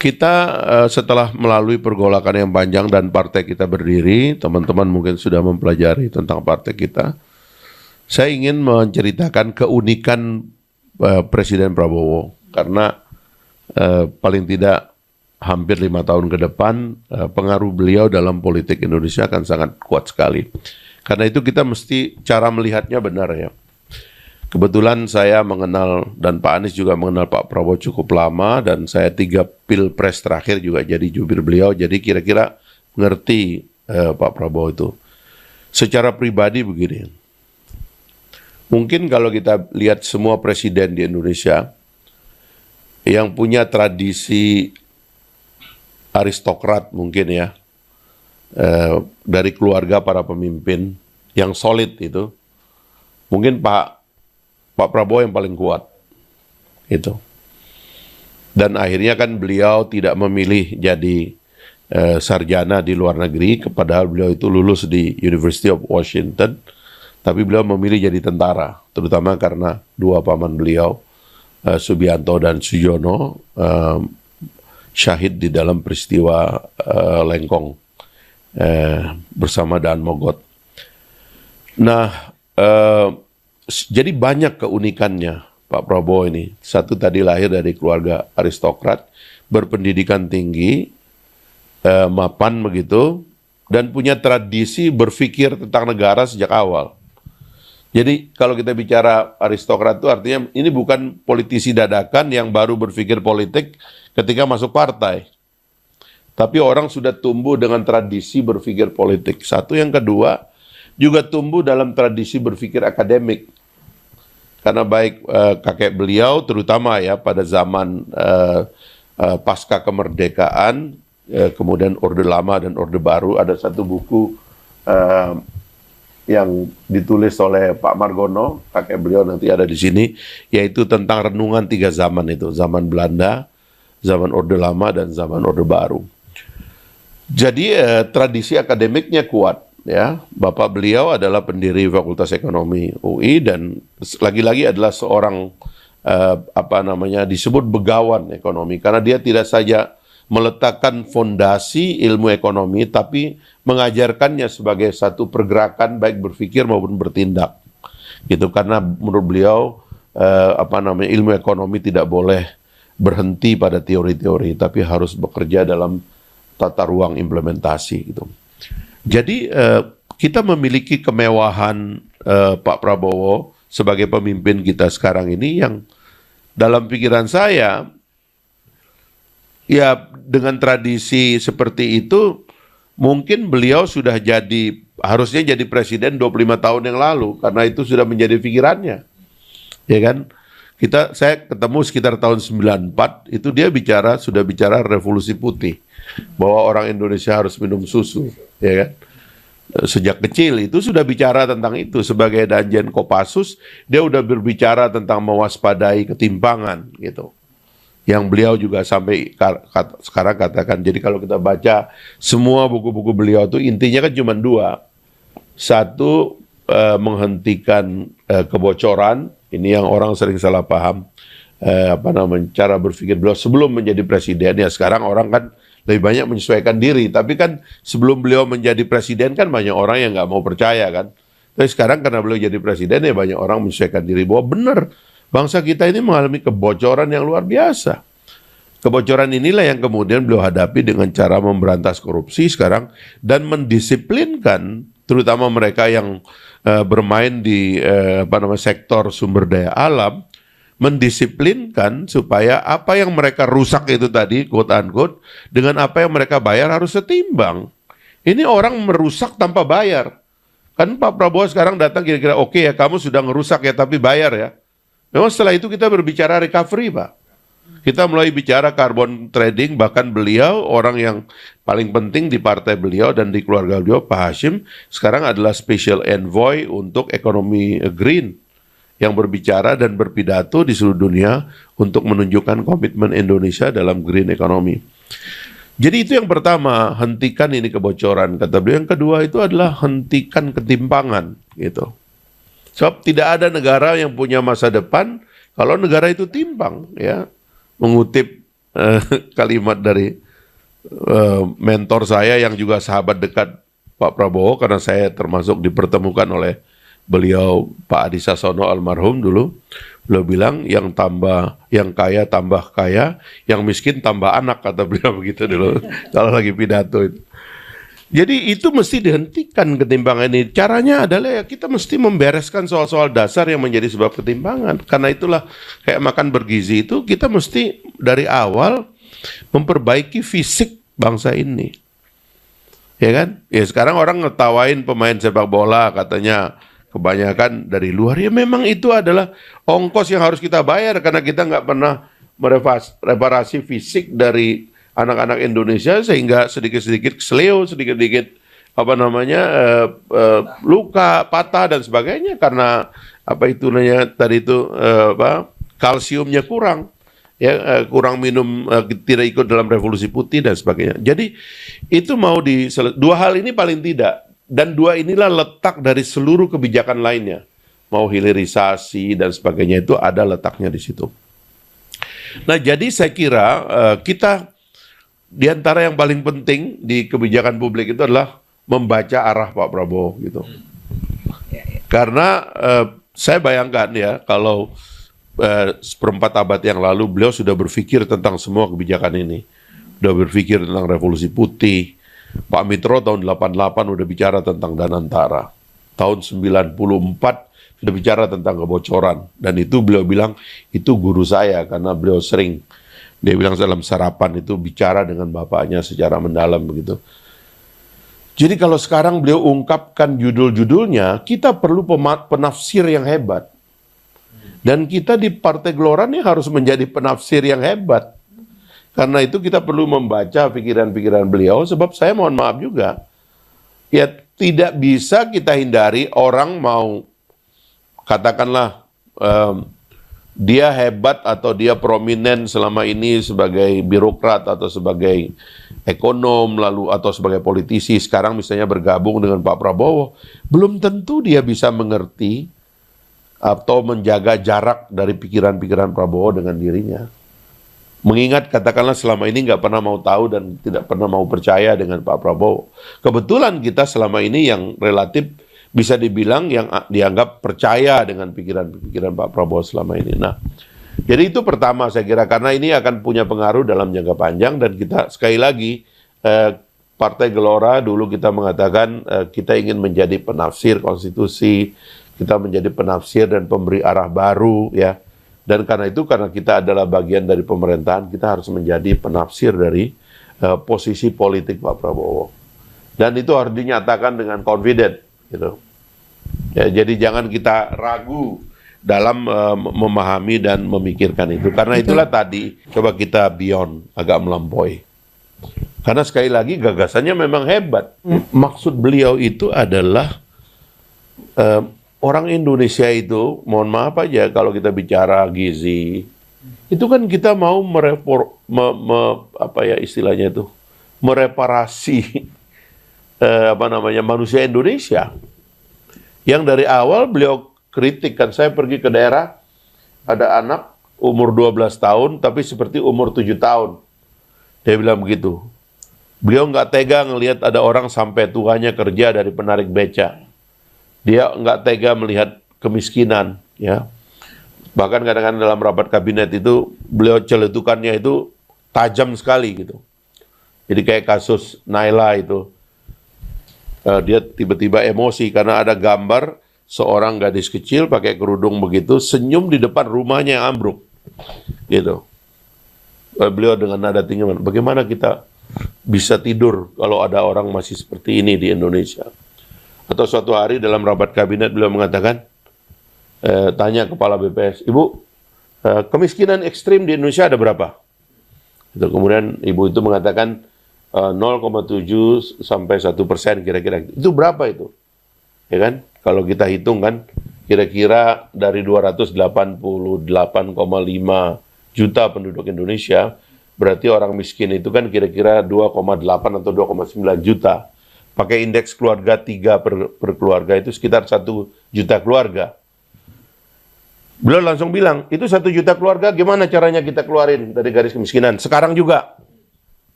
Kita setelah melalui pergolakan yang panjang dan partai kita berdiri, teman-teman mungkin sudah mempelajari tentang partai kita. Saya ingin menceritakan keunikan Presiden Prabowo karena paling tidak hampir 5 tahun ke depan pengaruh beliau dalam politik Indonesia akan sangat kuat sekali. Karena itu kita mesti cara melihatnya benar ya. Kebetulan saya mengenal dan Pak Anies juga mengenal Pak Prabowo cukup lama dan saya 3 pilpres terakhir juga jadi jubir beliau, jadi kira-kira ngerti Pak Prabowo itu. Secara pribadi begini, mungkin kalau kita lihat semua presiden di Indonesia yang punya tradisi aristokrat mungkin ya, dari keluarga para pemimpin yang solid itu, mungkin Pak Prabowo yang paling kuat itu. Dan akhirnya kan beliau tidak memilih jadi sarjana di luar negeri, padahal beliau itu lulus di University of Washington, tapi beliau memilih jadi tentara, terutama karena 2 paman beliau, Subianto dan Sujono, syahid di dalam peristiwa Lengkong bersama Daan Mogot. Nah, jadi banyak keunikannya Pak Prabowo ini. Satu, tadi lahir dari keluarga aristokrat, berpendidikan tinggi, mapan begitu, dan punya tradisi berpikir tentang negara sejak awal. Jadi kalau kita bicara aristokrat itu artinya ini bukan politisi dadakan yang baru berpikir politik ketika masuk partai. Tapi orang sudah tumbuh dengan tradisi berpikir politik. Satu, yang kedua, juga tumbuh dalam tradisi berpikir akademik. Karena baik kakek beliau, terutama ya pada zaman pasca kemerdekaan, kemudian Orde Lama dan Orde Baru, ada satu buku yang ditulis oleh Pak Margono, kakek beliau nanti ada di sini, yaitu tentang renungan 3 zaman itu, zaman Belanda, zaman Orde Lama, dan zaman Orde Baru. Jadi tradisi akademiknya kuat. Ya, bapak beliau adalah pendiri Fakultas Ekonomi UI dan lagi-lagi adalah seorang disebut begawan ekonomi karena dia tidak saja meletakkan fondasi ilmu ekonomi tapi mengajarkannya sebagai satu pergerakan baik berpikir maupun bertindak. Gitu, karena menurut beliau ilmu ekonomi tidak boleh berhenti pada teori-teori tapi harus bekerja dalam tata ruang implementasi gitu. Jadi kita memiliki kemewahan Pak Prabowo sebagai pemimpin kita sekarang ini yang dalam pikiran saya ya dengan tradisi seperti itu mungkin beliau sudah harusnya jadi presiden 25 tahun yang lalu karena itu sudah menjadi pikirannya. Ya kan? Saya ketemu sekitar tahun 94 itu dia sudah bicara revolusi putih bahwa orang Indonesia harus minum susu, ya kan? Sejak kecil itu sudah bicara tentang itu sebagai Danjen Kopassus, dia udah berbicara tentang mewaspadai ketimpangan gitu. Yang beliau juga sampai sekarang katakan, jadi kalau kita baca semua buku-buku beliau itu intinya kan cuma 2. Satu, menghentikan kebocoran. Ini yang orang sering salah paham cara berpikir beliau sebelum menjadi presiden. Ya sekarang orang kan lebih banyak menyesuaikan diri. Tapi kan sebelum beliau menjadi presiden kan banyak orang yang nggak mau percaya kan. Tapi sekarang karena beliau jadi presiden ya banyak orang menyesuaikan diri bahwa benar bangsa kita ini mengalami kebocoran yang luar biasa. Kebocoran inilah yang kemudian beliau hadapi dengan cara memberantas korupsi sekarang dan mendisiplinkan terutama mereka yang bermain di sektor sumber daya alam, mendisiplinkan supaya apa yang mereka rusak itu tadi, quote unquote, dengan apa yang mereka bayar harus setimbang. Ini orang merusak tanpa bayar. Kan Pak Prabowo sekarang datang kira-kira, oke ya kamu sudah ngerusak ya tapi bayar ya. Memang setelah itu kita berbicara recovery Pak. Kita mulai bicara carbon trading, bahkan beliau orang yang paling penting di partai beliau dan di keluarga beliau, Pak Hashim, sekarang adalah special envoy untuk ekonomi green yang berbicara dan berpidato di seluruh dunia untuk menunjukkan komitmen Indonesia dalam green economy. Jadi itu yang pertama, hentikan ini kebocoran. Kata beliau yang kedua itu adalah hentikan ketimpangan gitu. Sebab tidak ada negara yang punya masa depan kalau negara itu timpang ya. Mengutip eh, kalimat dari mentor saya yang juga sahabat dekat Pak Prabowo, karena saya termasuk dipertemukan oleh beliau, Pak Adi Sasono almarhum dulu. Beliau bilang yang kaya tambah kaya, yang miskin tambah anak, kata beliau begitu dulu kalau lagi pidato itu. Jadi itu mesti dihentikan ketimpangan ini. Caranya adalah ya kita mesti membereskan soal-soal dasar yang menjadi sebab ketimpangan. Karena itulah kayak makan bergizi itu kita mesti dari awal memperbaiki fisik bangsa ini. Ya kan? Ya sekarang orang ngetawain pemain sepak bola katanya kebanyakan dari luar. Ya memang itu adalah ongkos yang harus kita bayar karena kita nggak pernah mereparasi fisik dari anak-anak Indonesia sehingga sedikit-sedikit kesleo, sedikit-sedikit luka, patah dan sebagainya karena kalsiumnya kurang. Ya, kurang minum, tidak ikut dalam revolusi putih dan sebagainya. Jadi itu dua hal ini paling tidak, dan dua inilah letak dari seluruh kebijakan lainnya. Mau hilirisasi dan sebagainya itu ada letaknya di situ. Nah, jadi saya kira kita di antara yang paling penting di kebijakan publik itu adalah membaca arah Pak Prabowo gitu. Karena saya bayangkan ya kalau seperempat abad yang lalu beliau sudah berpikir tentang semua kebijakan ini. Sudah berpikir tentang revolusi putih. Pak Mitro tahun 88 udah bicara tentang Danantara. Tahun 94 sudah bicara tentang kebocoran. Dan itu beliau bilang, itu guru saya karena beliau sering, dia bilang dalam sarapan itu bicara dengan bapaknya secara mendalam begitu. Jadi kalau sekarang beliau ungkapkan judul-judulnya, kita perlu penafsir yang hebat. Dan kita di Partai Gelora ini harus menjadi penafsir yang hebat. Karena itu kita perlu membaca pikiran-pikiran beliau, sebab saya mohon maaf juga. Ya tidak bisa kita hindari orang mau, katakanlah, dia hebat atau dia prominent selama ini sebagai birokrat atau sebagai ekonom, lalu atau sebagai politisi, sekarang misalnya bergabung dengan Pak Prabowo, belum tentu dia bisa mengerti atau menjaga jarak dari pikiran-pikiran Prabowo dengan dirinya. Mengingat katakanlah selama ini nggak pernah mau tahu dan tidak pernah mau percaya dengan Pak Prabowo. Kebetulan kita selama ini yang relatif bisa dibilang yang dianggap percaya dengan pikiran-pikiran Pak Prabowo selama ini. Nah, jadi itu pertama saya kira karena ini akan punya pengaruh dalam jangka panjang dan kita sekali lagi Partai Gelora dulu kita mengatakan kita ingin menjadi penafsir konstitusi. Kita menjadi penafsir dan pemberi arah baru ya. Dan karena itu karena kita adalah bagian dari pemerintahan, kita harus menjadi penafsir dari posisi politik Pak Prabowo. Dan itu harus dinyatakan dengan confident gitu. Ya, jadi jangan kita ragu dalam memahami dan memikirkan itu. Karena itulah tadi coba kita beyond, agak melampaui. Karena sekali lagi gagasannya memang hebat. Maksud beliau itu adalah orang Indonesia itu, mohon maaf aja kalau kita bicara gizi, itu kan kita mau mereparasi manusia Indonesia. Yang dari awal beliau kritik kan, saya pergi ke daerah, ada anak umur 12 tahun, tapi seperti umur 7 tahun. Dia bilang begitu. Beliau nggak tega ngelihat ada orang sampai tuanya kerja dari penarik beca. Dia nggak tega melihat kemiskinan, ya. Bahkan kadang-kadang dalam rapat kabinet itu, beliau celetukannya itu tajam sekali gitu. Jadi kayak kasus Naila itu, dia tiba-tiba emosi karena ada gambar seorang gadis kecil pakai kerudung begitu, senyum di depan rumahnya yang ambruk, gitu. Beliau dengan nada tinggi, bagaimana kita bisa tidur kalau ada orang masih seperti ini di Indonesia? Atau suatu hari dalam rapat kabinet beliau mengatakan, tanya kepala BPS, Ibu, kemiskinan ekstrim di Indonesia ada berapa? Itu kemudian ibu itu mengatakan 0,7 sampai 1% kira-kira. Itu berapa itu? Ya kan? Kalau kita hitung kan, kira-kira dari 288,5 juta penduduk Indonesia, berarti orang miskin itu kan kira-kira 2,8 atau 2,9 juta. Pakai indeks keluarga 3 per keluarga itu sekitar 1 juta keluarga. Beliau langsung bilang, itu 1 juta keluarga gimana caranya kita keluarin dari garis kemiskinan? Sekarang juga.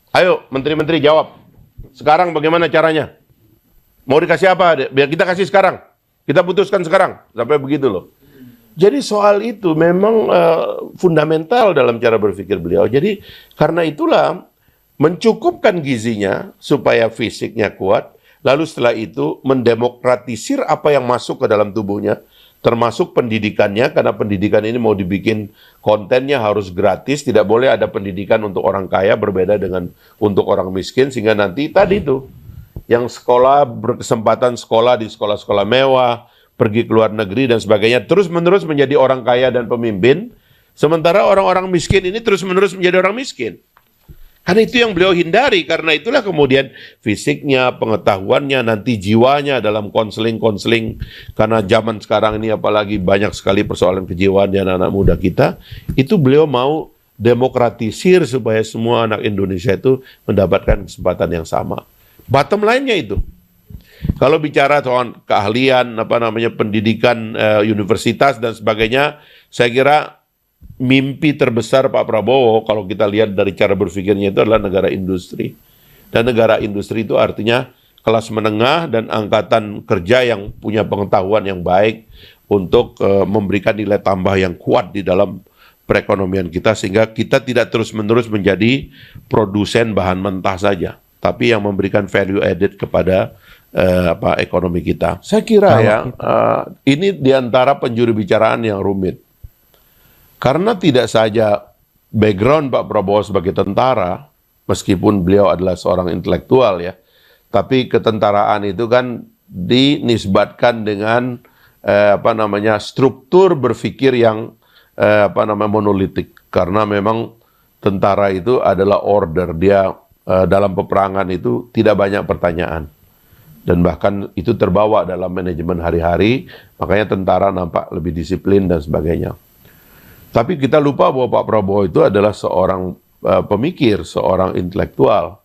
Ayo, menteri-menteri jawab. Sekarang bagaimana caranya? Mau dikasih apa? Biar kita kasih sekarang. Kita putuskan sekarang. Sampai begitu loh. Jadi soal itu memang fundamental dalam cara berpikir beliau. Jadi karena itulah mencukupkan gizinya supaya fisiknya kuat. Lalu setelah itu mendemokratisir apa yang masuk ke dalam tubuhnya. Termasuk pendidikannya, karena pendidikan ini mau dibikin kontennya harus gratis. Tidak boleh ada pendidikan untuk orang kaya berbeda dengan untuk orang miskin. Sehingga nanti tadi itu yang sekolah berkesempatan sekolah di sekolah-sekolah mewah, pergi ke luar negeri dan sebagainya, terus-menerus menjadi orang kaya dan pemimpin, sementara orang-orang miskin ini terus-menerus menjadi orang miskin. Karena itu yang beliau hindari, karena itulah kemudian fisiknya, pengetahuannya, nanti jiwanya dalam konseling-konseling, karena zaman sekarang ini apalagi banyak sekali persoalan kejiwaan di anak-anak muda kita, itu beliau mau demokratisir supaya semua anak Indonesia itu mendapatkan kesempatan yang sama. Bottom line-nya itu. Kalau bicara soal keahlian, pendidikan, universitas dan sebagainya, saya kira mimpi terbesar Pak Prabowo kalau kita lihat dari cara berpikirnya itu adalah negara industri. Dan negara industri itu artinya kelas menengah dan angkatan kerja yang punya pengetahuan yang baik untuk memberikan nilai tambah yang kuat di dalam perekonomian kita sehingga kita tidak terus-menerus menjadi produsen bahan mentah saja, tapi yang memberikan value added kepada ekonomi kita. Saya kira ini diantara penjuru bicaraan yang rumit. Karena tidak saja background Pak Prabowo sebagai tentara, meskipun beliau adalah seorang intelektual ya, tapi ketentaraan itu kan dinisbatkan dengan struktur berpikir yang monolitik. Karena memang tentara itu adalah order, dia dalam peperangan itu tidak banyak pertanyaan. Dan bahkan itu terbawa dalam manajemen hari-hari, makanya tentara nampak lebih disiplin dan sebagainya. Tapi kita lupa bahwa Pak Prabowo itu adalah seorang pemikir, seorang intelektual.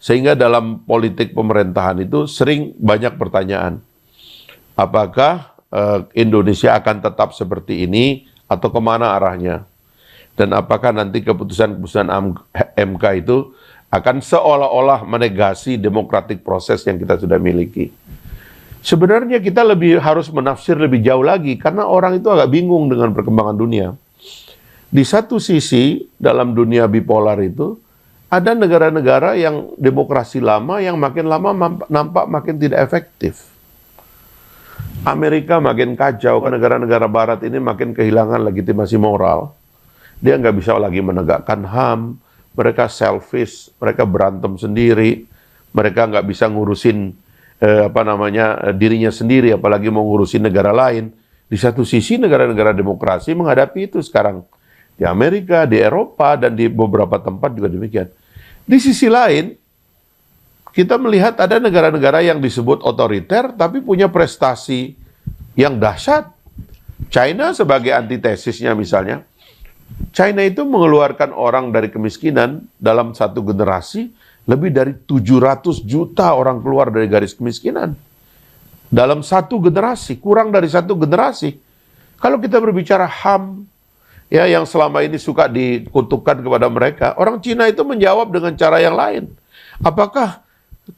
Sehingga dalam politik pemerintahan itu sering banyak pertanyaan. Apakah Indonesia akan tetap seperti ini atau kemana arahnya? Dan apakah nanti keputusan-keputusan MK itu akan seolah-olah menegasi demokratik proses yang kita sudah miliki. Sebenarnya kita harus menafsir lebih jauh lagi, karena orang itu agak bingung dengan perkembangan dunia. Di satu sisi, dalam dunia bipolar itu, ada negara-negara yang demokrasi lama, yang makin lama nampak makin tidak efektif. Amerika makin kacau, negara-negara barat ini makin kehilangan legitimasi moral. Dia nggak bisa lagi menegakkan HAM, mereka selfish, mereka berantem sendiri, mereka nggak bisa ngurusin dirinya sendiri, apalagi mau ngurusin negara lain. Di satu sisi negara-negara demokrasi menghadapi itu sekarang. Di Amerika, di Eropa, dan di beberapa tempat juga demikian. Di sisi lain, kita melihat ada negara-negara yang disebut otoriter, tapi punya prestasi yang dahsyat. China sebagai antitesisnya misalnya, China itu mengeluarkan orang dari kemiskinan dalam satu generasi, lebih dari 700 juta orang keluar dari garis kemiskinan. Dalam satu generasi, kurang dari satu generasi. Kalau kita berbicara HAM, ya yang selama ini suka dikutukan kepada mereka, orang Cina itu menjawab dengan cara yang lain. Apakah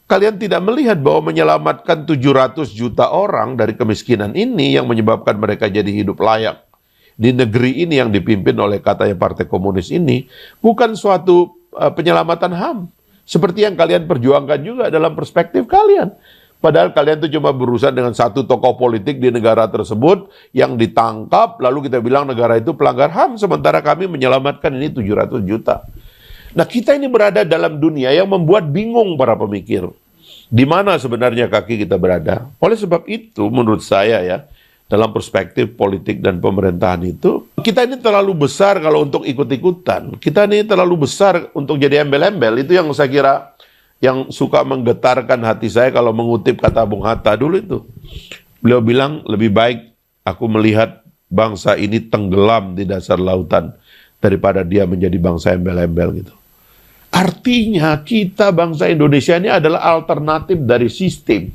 kalian tidak melihat bahwa menyelamatkan 700 juta orang dari kemiskinan ini yang menyebabkan mereka jadi hidup layak di negeri ini yang dipimpin oleh katanya Partai Komunis ini, bukan suatu penyelamatan HAM. Seperti yang kalian perjuangkan juga dalam perspektif kalian. Padahal kalian itu cuma berurusan dengan satu tokoh politik di negara tersebut yang ditangkap, lalu kita bilang negara itu pelanggar HAM, sementara kami menyelamatkan ini 700 juta. Nah, kita ini berada dalam dunia yang membuat bingung para pemikir. Di mana sebenarnya kaki kita berada? Oleh sebab itu, menurut saya ya, dalam perspektif politik dan pemerintahan itu, kita ini terlalu besar kalau untuk ikut-ikutan. Kita ini terlalu besar untuk jadi embel-embel. Itu yang saya kira yang suka menggetarkan hati saya kalau mengutip kata Bung Hatta dulu itu. Beliau bilang, lebih baik aku melihat bangsa ini tenggelam di dasar lautan daripada dia menjadi bangsa embel-embel gitu. Artinya kita bangsa Indonesia ini adalah alternatif dari sistem.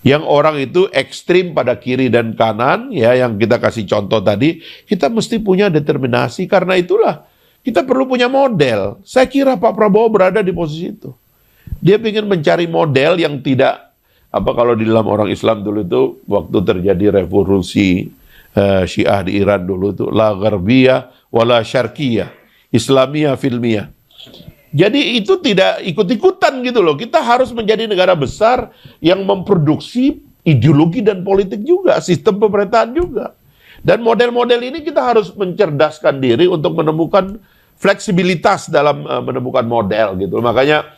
Yang orang itu ekstrim pada kiri dan kanan, ya, yang kita kasih contoh tadi, kita mesti punya determinasi. Karena itulah kita perlu punya model. Saya kira Pak Prabowo berada di posisi itu. Dia ingin mencari model yang tidak, apa kalau di dalam orang Islam dulu itu, waktu terjadi revolusi Syiah di Iran dulu itu, la gharbiyah wala syarqiyah, Islamiyah filmiyah. Jadi itu tidak ikut-ikutan gitu loh. Kita harus menjadi negara besar yang memproduksi ideologi dan politik juga, sistem pemerintahan juga. Dan model-model ini kita harus mencerdaskan diri untuk menemukan fleksibilitas dalam menemukan model gitu. Makanya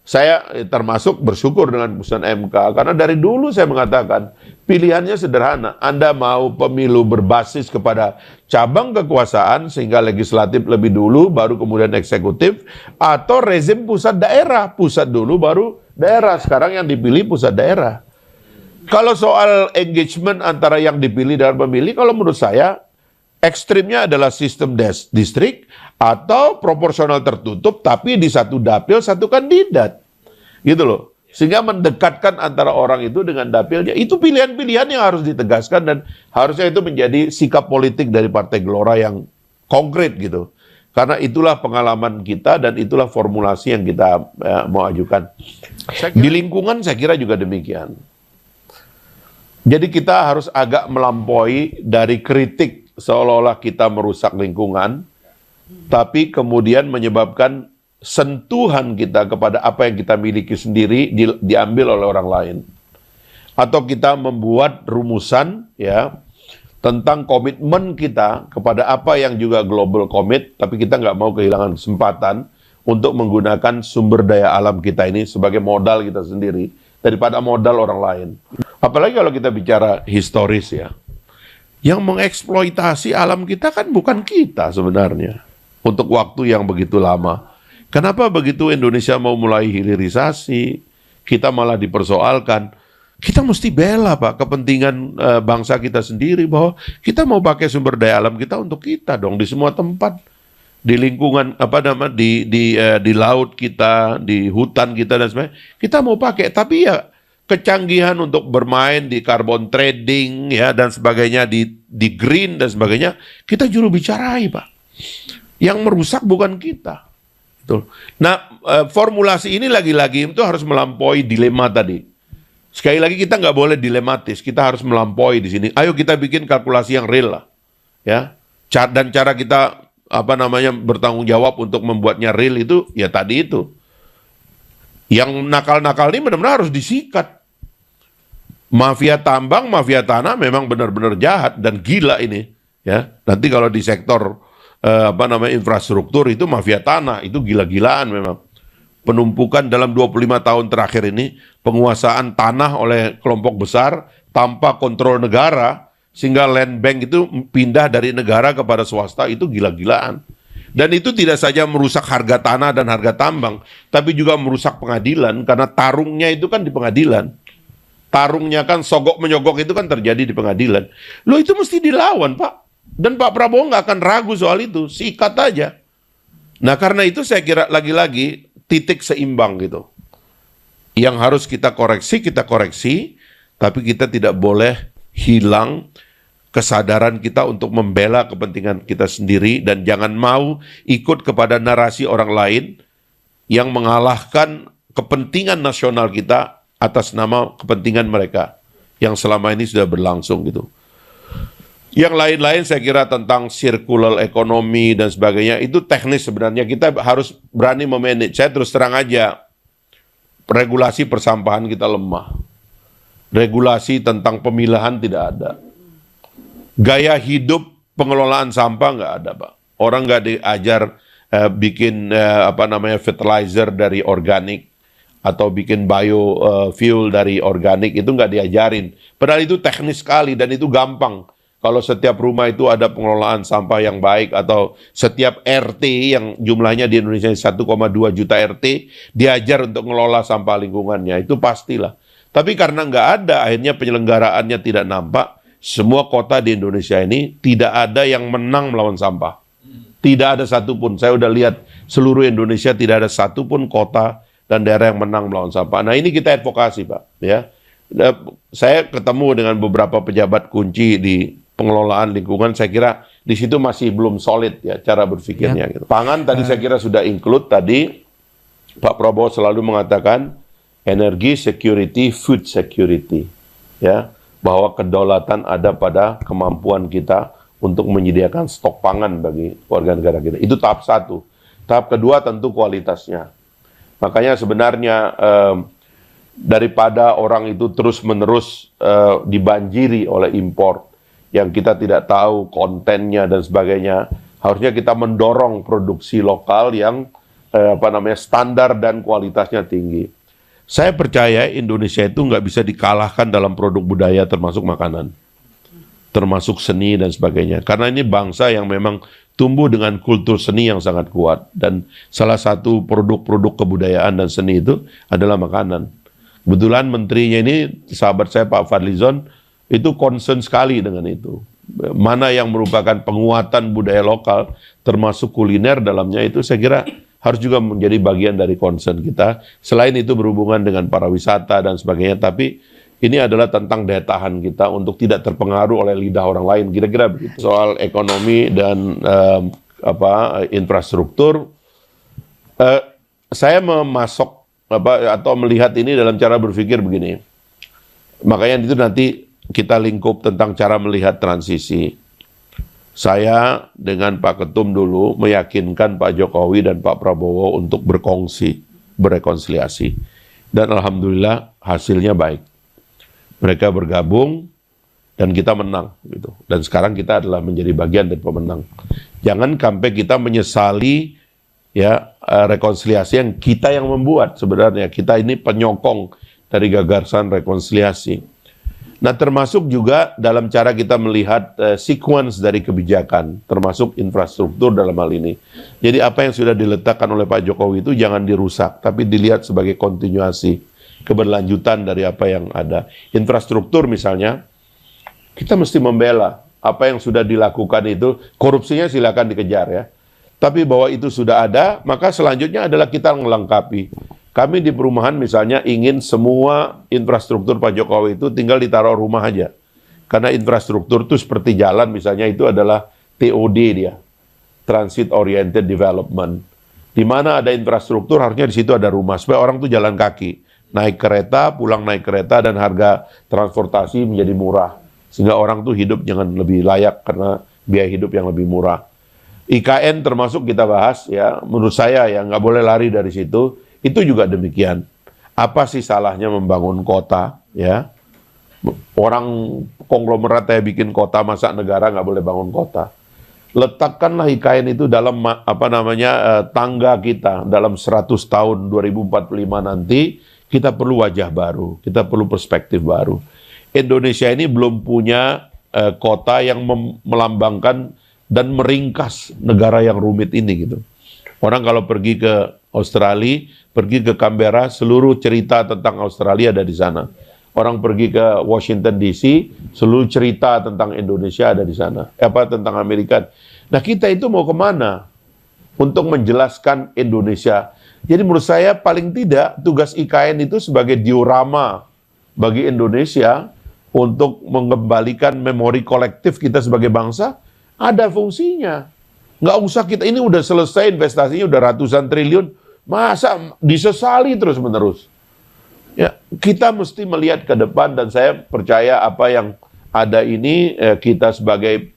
saya termasuk bersyukur dengan putusan MK, karena dari dulu saya mengatakan pilihannya sederhana. Anda mau pemilu berbasis kepada cabang kekuasaan sehingga legislatif lebih dulu baru kemudian eksekutif, atau rezim pusat daerah, pusat dulu baru daerah. Sekarang yang dipilih pusat daerah. Kalau soal engagement antara yang dipilih dan pemilih, kalau menurut saya ekstrimnya adalah sistem distrik atau proporsional tertutup, tapi di satu dapil satu kandidat, gitu loh. Sehingga mendekatkan antara orang itu dengan dapilnya. Itu pilihan-pilihan yang harus ditegaskan dan harusnya itu menjadi sikap politik dari Partai Gelora yang konkret gitu. Karena itulah pengalaman kita dan itulah formulasi yang kita mau ajukan. Di lingkungan saya kira juga demikian. Jadi kita harus agak melampaui dari kritik seolah-olah kita merusak lingkungan, tapi kemudian menyebabkan sentuhan kita kepada apa yang kita miliki sendiri diambil oleh orang lain. Atau kita membuat rumusan ya tentang komitmen kita kepada apa yang juga global commit, tapi kita nggak mau kehilangan kesempatan untuk menggunakan sumber daya alam kita ini sebagai modal kita sendiri daripada modal orang lain. Apalagi kalau kita bicara historis ya. Yang mengeksploitasi alam kita kan bukan kita sebenarnya. Untuk waktu yang begitu lama. Kenapa begitu Indonesia mau mulai hilirisasi, kita malah dipersoalkan. Kita mesti bela Pak, kepentingan bangsa kita sendiri, bahwa kita mau pakai sumber daya alam kita untuk kita dong, di semua tempat. Di lingkungan, di laut kita, di hutan kita dan sebagainya. Kita mau pakai, tapi ya kecanggihan untuk bermain di carbon trading ya dan sebagainya, di green dan sebagainya, kita juru bicarai Pak. Yang merusak bukan kita. Betul. Nah, formulasi ini lagi-lagi itu harus melampaui dilema tadi. Sekali lagi kita nggak boleh dilematis, kita harus melampaui di sini. Ayo kita bikin kalkulasi yang real lah, ya. Dan cara kita bertanggung jawab untuk membuatnya real itu ya tadi itu. Yang nakal-nakal ini benar-benar harus disikat. Mafia tambang, mafia tanah memang benar-benar jahat dan gila ini, ya. Nanti kalau di sektor infrastruktur itu mafia tanah, itu gila-gilaan memang. Penumpukan dalam 25 tahun terakhir ini, penguasaan tanah oleh kelompok besar tanpa kontrol negara, sehingga land bank itu pindah dari negara kepada swasta, itu gila-gilaan. Dan itu tidak saja merusak harga tanah dan harga tambang, tapi juga merusak pengadilan, karena tarungnya itu kan di pengadilan. Tarungnya kan sogok-menyogok itu kan terjadi di pengadilan. Loh itu mesti dilawan Pak. Dan Pak Prabowo nggak akan ragu soal itu, sikat aja. Nah karena itu saya kira lagi-lagi titik seimbang gitu. Yang harus kita koreksi, tapi kita tidak boleh hilang kesadaran kita untuk membela kepentingan kita sendiri dan jangan mau ikut kepada narasi orang lain yang mengalahkan kepentingan nasional kita atas nama kepentingan mereka yang selama ini sudah berlangsung gitu. Yang lain-lain saya kira tentang circular economy dan sebagainya, itu teknis sebenarnya. Kita harus berani memanage. Saya terus terang aja, regulasi persampahan kita lemah. Regulasi tentang pemilahan tidak ada. Gaya hidup pengelolaan sampah nggak ada, Pak. Orang nggak diajar bikin fertilizer dari organik atau bikin biofuel dari organik, itu nggak diajarin. Padahal itu teknis sekali dan itu gampang. Kalau setiap rumah itu ada pengelolaan sampah yang baik, atau setiap RT yang jumlahnya di Indonesia 1,2 juta RT diajar untuk mengelola sampah lingkungannya, itu pastilah. Tapi karena nggak ada, akhirnya penyelenggaraannya tidak nampak. Semua kota di Indonesia ini tidak ada yang menang melawan sampah. Tidak ada satupun. Saya udah lihat seluruh Indonesia tidak ada satupun kota dan daerah yang menang melawan sampah. Nah ini kita advokasi Pak, ya. Saya ketemu dengan beberapa pejabat kunci di pengelolaan lingkungan, saya kira di situ masih belum solid ya cara berpikirnya. Gitu. Pangan tadi saya kira sudah include tadi, Pak Prabowo selalu mengatakan energi security, food security, ya, bahwa kedaulatan ada pada kemampuan kita untuk menyediakan stok pangan bagi warga negara kita. Itu tahap satu. Tahap kedua tentu kualitasnya. Makanya sebenarnya daripada orang itu terus-menerus dibanjiri oleh impor yang kita tidak tahu kontennya dan sebagainya, harusnya kita mendorong produksi lokal yang standar dan kualitasnya tinggi. Saya percaya Indonesia itu nggak bisa dikalahkan dalam produk budaya termasuk makanan, termasuk seni dan sebagainya. Karena ini bangsa yang memang tumbuh dengan kultur seni yang sangat kuat. Dan salah satu produk-produk kebudayaan dan seni itu adalah makanan. Kebetulan menterinya ini, sahabat saya Pak Fadlizon, itu concern sekali dengan itu. Mana yang merupakan penguatan budaya lokal, termasuk kuliner dalamnya itu saya kira harus juga menjadi bagian dari concern kita. Selain itu berhubungan dengan para wisata dan sebagainya, tapi ini adalah tentang daya tahan kita untuk tidak terpengaruh oleh lidah orang lain, kira-kira begitu. Soal ekonomi dan infrastruktur, saya memasok atau melihat ini dalam cara berpikir begini. Makanya itu nanti kita lingkup tentang cara melihat transisi. Saya dengan Pak Ketum dulu meyakinkan Pak Jokowi dan Pak Prabowo untuk berkongsi, berrekonsiliasi. Dan alhamdulillah hasilnya baik. Mereka bergabung dan kita menang gitu. Dan sekarang kita adalah menjadi bagian dari pemenang. Jangan sampai kita menyesali ya rekonsiliasi yang kita yang membuat sebenarnya. Kita ini penyokong dari gagasan rekonsiliasi. Nah, termasuk juga dalam cara kita melihat sequence dari kebijakan, termasuk infrastruktur dalam hal ini. Jadi apa yang sudah diletakkan oleh Pak Jokowi itu jangan dirusak, tapi dilihat sebagai kontinuasi, keberlanjutan dari apa yang ada. Infrastruktur misalnya, kita mesti membela apa yang sudah dilakukan itu, korupsinya silakan dikejar ya. Tapi bahwa itu sudah ada, maka selanjutnya adalah kita melengkapi. Kami di perumahan misalnya ingin semua infrastruktur Pak Jokowi itu tinggal ditaruh rumah aja. Karena infrastruktur itu seperti jalan misalnya itu adalah TOD dia, Transit Oriented Development. Di mana ada infrastruktur harusnya di situ ada rumah supaya orang tuh jalan kaki, naik kereta, pulang naik kereta dan harga transportasi menjadi murah. Sehingga orang tuh hidup jangan lebih layak karena biaya hidup yang lebih murah. IKN termasuk kita bahas ya, menurut saya ya nggak boleh lari dari situ. Itu juga demikian. Apa sih salahnya membangun kota? Ya, orang konglomerat yang bikin kota, masa negara nggak boleh bangun kota? Letakkanlah IKN itu dalam tangga kita dalam 100 tahun 2045 nanti. Kita perlu wajah baru, kita perlu perspektif baru. Indonesia ini belum punya kota yang melambangkan dan meringkas negara yang rumit ini gitu. Orang kalau pergi ke Australia, pergi ke Canberra, seluruh cerita tentang Australia ada di sana. Orang pergi ke Washington DC, seluruh cerita tentang Indonesia ada di sana. Tentang Amerika. Nah, kita itu mau kemana? Untuk menjelaskan Indonesia. Jadi menurut saya paling tidak tugas IKN itu sebagai diorama bagi Indonesia untuk mengembalikan memori kolektif kita sebagai bangsa, ada fungsinya. Nggak usah kita, ini udah selesai investasinya, udah ratusan triliun, masa disesali terus-menerus? Ya, kita mesti melihat ke depan dan saya percaya apa yang ada ini, kita sebagai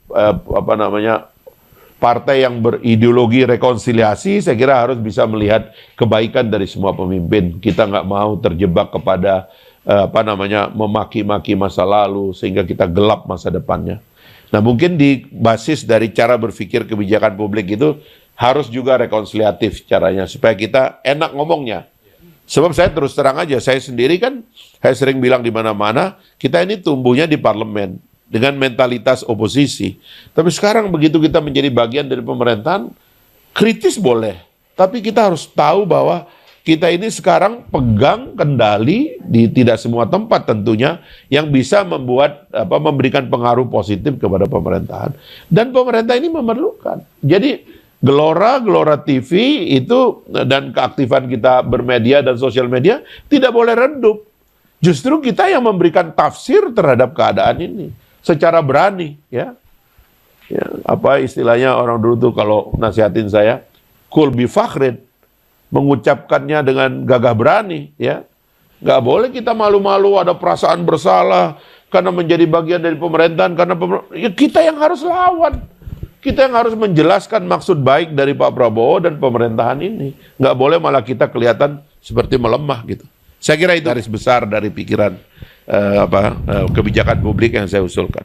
partai yang berideologi rekonsiliasi, saya kira harus bisa melihat kebaikan dari semua pemimpin. Kita nggak mau terjebak kepada memaki-maki masa lalu sehingga kita gelap masa depannya. Nah, mungkin di basis dari cara berpikir kebijakan publik itu harus juga rekonsiliatif caranya supaya kita enak ngomongnya. Sebab saya terus terang aja, saya sendiri kan, saya sering bilang di mana-mana, kita ini tumbuhnya di parlemen dengan mentalitas oposisi. Tapi sekarang begitu kita menjadi bagian dari pemerintahan, kritis boleh. Tapi kita harus tahu bahwa kita ini sekarang pegang kendali di tidak semua tempat tentunya yang bisa memberikan pengaruh positif kepada pemerintahan. Dan pemerintah ini memerlukan. Jadi Gelora TV itu dan keaktifan kita bermedia dan sosial media tidak boleh redup. Justru kita yang memberikan tafsir terhadap keadaan ini secara berani, ya. Apa istilahnya orang dulu tuh kalau nasihatin saya, kul bi fakhrin, mengucapkannya dengan gagah berani, ya. Nggak boleh kita malu-malu, ada perasaan bersalah karena menjadi bagian dari pemerintahan, karena ya kita yang harus lawan. Kita yang harus menjelaskan maksud baik dari Pak Prabowo dan pemerintahan ini. Nggak boleh malah kita kelihatan seperti melemah gitu. Saya kira itu garis besar dari pikiran kebijakan publik yang saya usulkan.